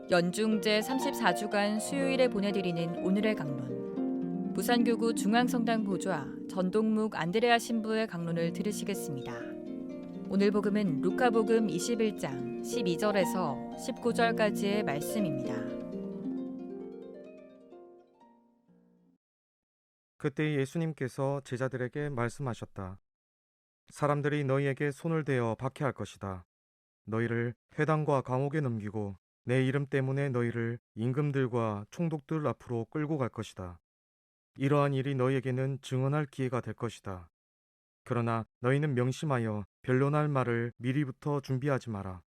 연중 제34주간 수요일에 보내드리는 오늘의 강론. 부산교구 중앙성당 보좌 전동묵 안드레아 신부의 강론을 들으시겠습니다. 오늘 복음은 루카복음 21장 12절에서 19절까지의 말씀입니다. 그때 예수님께서 제자들에게 말씀하셨다. 사람들이 너희에게 손을 대어 박해할 것이다. 너희를 회당과 감옥에 넘기고 내 이름 때문에 너희를 임금들과 총독들 앞으로 끌고 갈 것이다. 이러한 일이 너희에게는 증언할 기회가 될 것이다. 그러나 너희는 명심하여 변론할 말을 미리부터 준비하지 마라.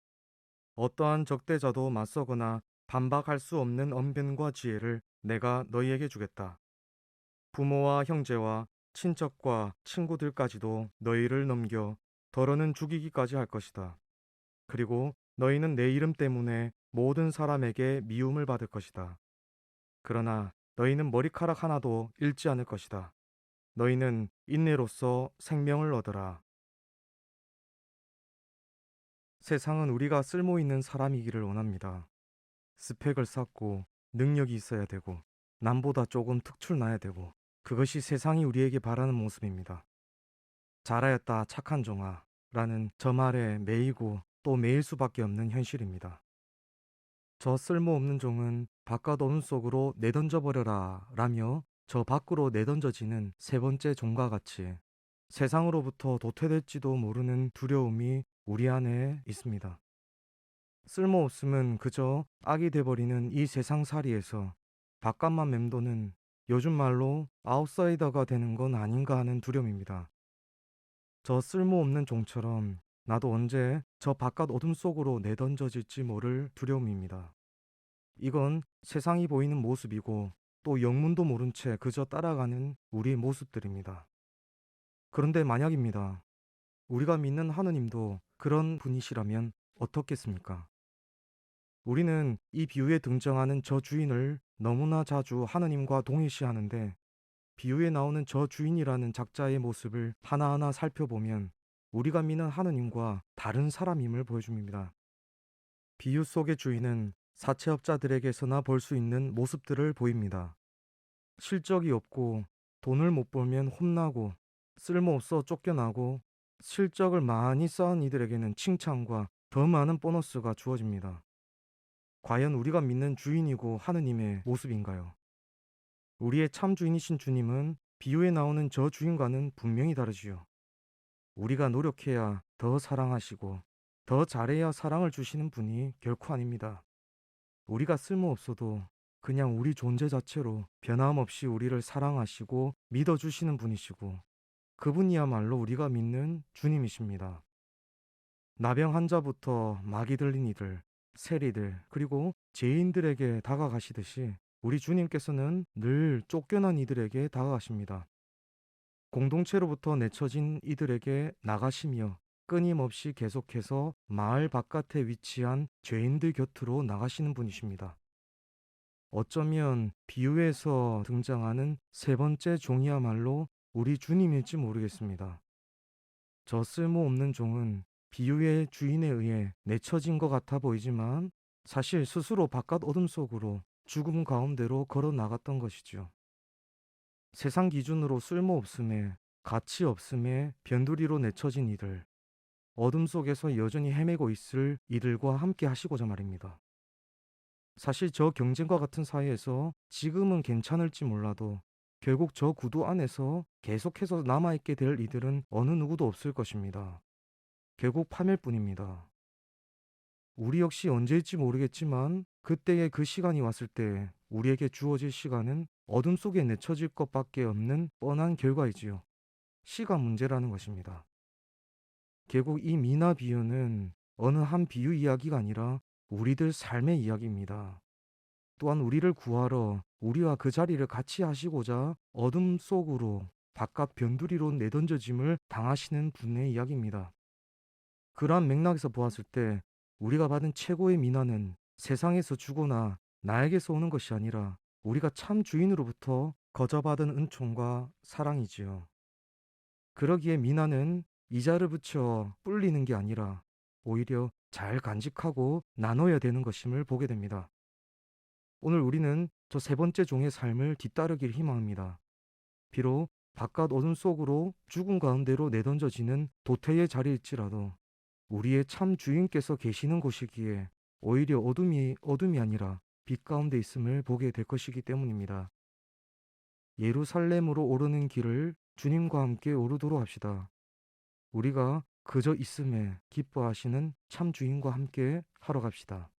어떠한 적대자도 맞서거나 반박할 수 없는 언변과 지혜를 내가 너희에게 주겠다. 부모와 형제와 친척과 친구들까지도 너희를 넘겨 더러는 죽이기까지 할 것이다. 그리고 너희는 내 이름 때문에 모든 사람에게 미움을 받을 것이다. 그러나 너희는 머리카락 하나도 잃지 않을 것이다. 너희는 인내로써 생명을 얻어라. 세상은 우리가 쓸모 있는 사람이기를 원합니다. 스펙을 쌓고 능력이 있어야 되고 남보다 조금 특출나야 되고 그것이 세상이 우리에게 바라는 모습입니다. 잘하였다 착한 종아 라는 저 말에 매이고 또 매일 수밖에 없는 현실입니다. 저 쓸모없는 종은 바깥 어둠 속으로 내던져버려라 라며 저 밖으로 내던져지는 세 번째 종과 같이 세상으로부터 도태될지도 모르는 두려움이 우리 안에 있습니다. 쓸모없음은 그저 악이 돼버리는 이 세상살이에서 바깥만 맴도는 요즘 말로 아웃사이더가 되는 건 아닌가 하는 두려움입니다. 저 쓸모없는 종처럼 나도 언제 저 바깥 어둠 속으로 내던져질지 모를 두려움입니다. 이건 세상이 보이는 모습이고 또 영문도 모른 채 그저 따라가는 우리의 모습들입니다. 그런데 만약입니다. 우리가 믿는 하느님도 그런 분이시라면 어떻겠습니까? 우리는 이 비유에 등장하는 저 주인을 너무나 자주 하느님과 동일시하는데 비유에 나오는 저 주인이라는 작자의 모습을 하나하나 살펴보면 우리가 믿는 하느님과 다른 사람임을 보여줍니다. 비유 속의 주인은 사채업자들에게서나 볼 수 있는 모습들을 보입니다. 실적이 없고 돈을 못 벌면 혼나고 쓸모없어 쫓겨나고 실적을 많이 쌓은 이들에게는 칭찬과 더 많은 보너스가 주어집니다. 과연 우리가 믿는 주인이고 하느님의 모습인가요? 우리의 참 주인이신 주님은 비유에 나오는 저 주인과는 분명히 다르지요. 우리가 노력해야 더 사랑하시고 더 잘해야 사랑을 주시는 분이 결코 아닙니다. 우리가 쓸모없어도 그냥 우리 존재 자체로 변함없이 우리를 사랑하시고 믿어주시는 분이시고 그분이야말로 우리가 믿는 주님이십니다. 나병 환자부터 마귀 들린 이들, 세리들, 그리고 죄인들에게 다가가시듯이 우리 주님께서는 늘 쫓겨난 이들에게 다가가십니다. 공동체로부터 내쳐진 이들에게 나가시며 끊임없이 계속해서 마을 바깥에 위치한 죄인들 곁으로 나가시는 분이십니다. 어쩌면 비유에서 등장하는 세 번째 종이야말로 우리 주님일지 모르겠습니다. 저 쓸모없는 종은 비유의 주인에 의해 내쳐진 것 같아 보이지만 사실 스스로 바깥 어둠 속으로 죽음 가운데로 걸어 나갔던 것이죠. 세상 기준으로 쓸모없음에 가치 없음에 변두리로 내쳐진 이들, 어둠 속에서 여전히 헤매고 있을 이들과 함께 하시고자 말입니다. 사실 저 경쟁과 같은 사회에서 지금은 괜찮을지 몰라도 결국 저 구도 안에서 계속해서 남아있게 될 이들은 어느 누구도 없을 것입니다. 결국 파멸 뿐입니다. 우리 역시 언제일지 모르겠지만 그때의 그 시간이 왔을 때 우리에게 주어질 시간은 어둠 속에 내쳐질 것밖에 없는 뻔한 결과이지요. 시간 문제라는 것입니다. 결국 이 미나 비유는 어느 한 비유 이야기가 아니라 우리들 삶의 이야기입니다. 또한 우리를 구하러 우리와 그 자리를 같이 하시고자 어둠 속으로 바깥 변두리로 내던져짐을 당하시는 분의 이야기입니다. 그러한 맥락에서 보았을 때 우리가 받은 최고의 미나는 세상에서 주거나 나에게서 오는 것이 아니라 우리가 참 주인으로부터 거저받은 은총과 사랑이지요. 그러기에 미나는 이자를 붙여 불리는 게 아니라 오히려 잘 간직하고 나눠야 되는 것임을 보게 됩니다. 오늘 우리는 저 세 번째 종의 삶을 뒤따르길 희망합니다. 비록 바깥 어둠 속으로 죽음 가운데로 내던져지는 도태의 자리일지라도 우리의 참 주인께서 계시는 곳이기에 오히려 어둠이 아니라 빛 가운데 있음을 보게 될 것이기 때문입니다. 예루살렘으로 오르는 길을 주님과 함께 오르도록 합시다. 우리가 그저 있음에 기뻐하시는 참 주인과 함께 하러 갑시다.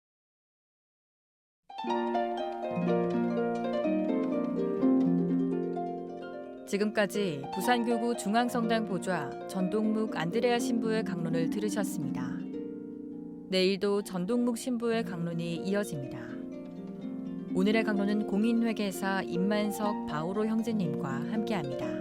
지금까지 부산교구 중앙성당 보좌 전동묵 안드레아 신부의 강론을 들으셨습니다. 내일도 전동묵 신부의 강론이 이어집니다. 오늘의 강론은 공인회계사 임만석 바오로 형제님과 함께합니다.